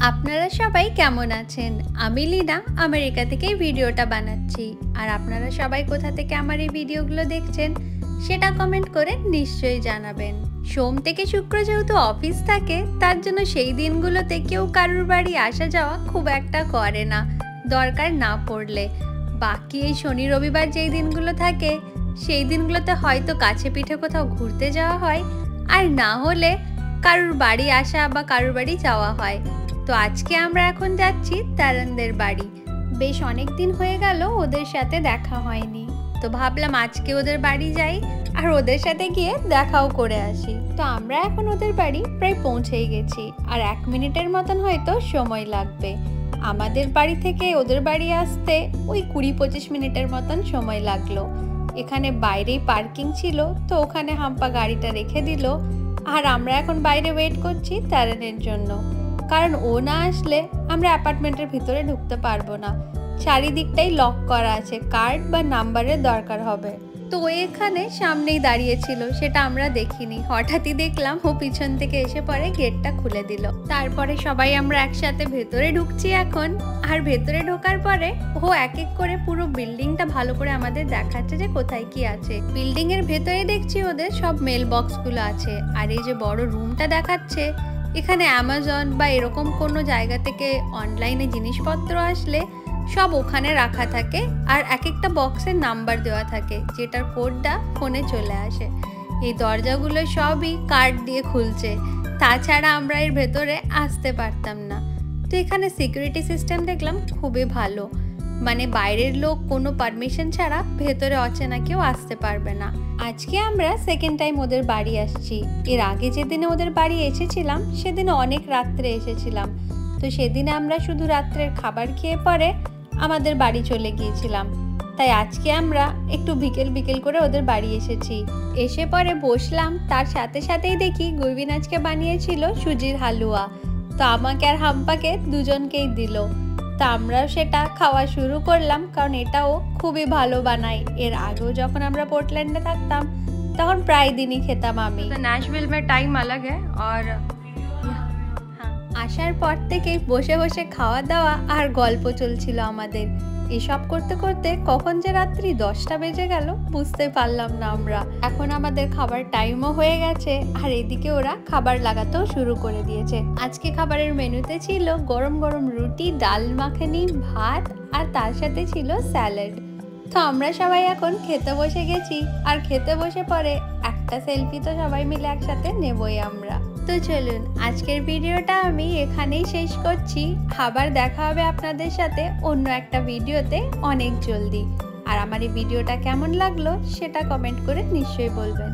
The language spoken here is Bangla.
আপনারা সবাই কেমন আছেন? আমি লীনা আমেরিকা থেকে এই ভিডিওটা বানাচ্ছি। আর আপনারা সবাই কোথা থেকে আমার এই ভিডিওগুলো দেখছেন সেটা কমেন্ট করে নিশ্চয়ই জানাবেন। সোম থেকে শুক্র যেহেতু অফিস থাকে, তার জন্য সেই দিনগুলোতে কেউ কারুর বাড়ি আসা যাওয়া খুব একটা করে না, দরকার না পড়লে। বাকি এই শনি রবিবার যেই দিনগুলো থাকে সেই দিনগুলোতে হয়তো কাছে পিঠে কোথাও ঘুরতে যাওয়া হয়, আর না হলে কারুর বাড়ি আসা বা কারুর বাড়ি যাওয়া হয়। তো আজকে আমরা এখন যাচ্ছি তারানদের বাড়ি। বেশ অনেক দিন হয়ে গেল ওদের সাথে দেখা হয়নি, তো ভাবলাম আজকে ওদের বাড়ি যাই আর ওদের সাথে গিয়ে দেখাও করে আসি। তো আমরা এখন ওদের বাড়ি প্রায় পৌঁছেই গেছি, আর 1 মিনিটের মতন হয়তো সময় লাগবে। আমাদের বাড়ি থেকে ওদের বাড়ি আসতে ওই 20-25 মিনিটের মতন সময় লাগলো। এখানে বাইরেই পার্কিং ছিল, তো ওখানে হাম্পা গাড়িটা রেখে দিল, আর আমরা এখন বাইরে ওয়েট করছি তারানের জন্য। কারণ ও না আসলে আমরা অ্যাপার্টমেন্টের ভিতরে ঢুকতে পারবো না, চারিদিকটাই লক করা আছে, কার্ড বা নাম্বারের দরকার হবে। তো ও এখানে সামনেই দাঁড়িয়েছিল, সেটা আমরা দেখিনি, হঠাৎই দেখলাম ও পিছন থেকে এসে পরে গেটটা খুলে দিল। তারপরে সবাই আমরা একসাথে ভেতরে ঢুকছি এখন। আর ভেতরে ঢোকার পরে ও এক এক করে পুরো বিল্ডিংটা ভালো করে আমাদের দেখাচ্ছে যে কোথায় কি আছে। বিল্ডিং এর ভেতরে দেখছি ওদের সব মেল বক্সগুলো আছে, আর এই যে বড় রুমটা দেখাচ্ছে, এখানে অ্যামাজন বা এরকম কোনো জায়গা থেকে অনলাইনে জিনিসপত্র আসলে সব ওখানে রাখা থাকে, আর এক একটা বক্সের নাম্বার দেওয়া থাকে যেটার কোডটা ফোনে চলে আসে। এই দরজাগুলো সবই কার্ড দিয়ে খুলছে, তাছাড়া আমরা এর ভেতরে আসতে পারতাম না। তো এখানে সিকিউরিটি সিস্টেম দেখলাম খুবই ভালো, মানে বাইরের লোক কোনো পারমিশন ছাড়া ভেতরে অচেনা কেউ আসতে পারবে না। আজকে আমরা সেকেন্ড টাইম ওদের বাড়ি আসছি। এর আগে যেদিনে ওদের বাড়ি এসেছিলাম সেদিনে অনেক রাত্রে এসেছিলাম, তো সেদিনে আমরা শুধু রাত্রের খাবার খেয়ে পরে আমাদের বাড়ি চলে গিয়েছিলাম। তাই আজকে আমরা একটু বিকেল বিকেল করে ওদের বাড়ি এসেছি। এসে পরে বসলাম, তার সাথে সাথেই দেখি গুরবিন আজকে বানিয়েছিল সুজির হালুয়া। তো আমাকে আর হাম্পাকে দুজনকেই দিল, তা আমরাও সেটা খাওয়া শুরু করলাম, কারণ এটাও খুবই ভালো বানাই। এর আগেও যখন আমরা পোর্টল্যান্ডে থাকতাম তখন প্রায় দিনই খেতাম আমি। नेशविल में टाइम अलग है और আসার পর থেকেই বসে বসে খাওয়া দাওয়া আর গল্প চলছিল আমাদের। এসব করতে করতে কখন যে রাত্রি 10টা বেজে গেল বুঝতে পারলাম না আমরা। এখন আমাদের খাবার টাইমও হয়ে গেছে, আর এদিকে ওরা খাবার লাগাতেও শুরু করে দিয়েছে। আজকে খাবারের মেনুতে ছিল গরম গরম রুটি, ডাল মাখানি, ভাত, আর তার সাথে ছিল স্যালাড। তো আমরা সবাই এখন খেতে বসে গেছি, আর খেতে বসে পরে একটা সেলফি তো সবাই মিলে একসাথে নেবই আমরা। তো চলুন আজকের ভিডিওটা আমি এখানেই শেষ করছি। আবার দেখা হবে আপনাদের সাথে অন্য একটা ভিডিওতে অনেক জলদি। আর আমার এই ভিডিওটা কেমন লাগলো সেটা কমেন্ট করে নিশ্চয়ই বলবেন।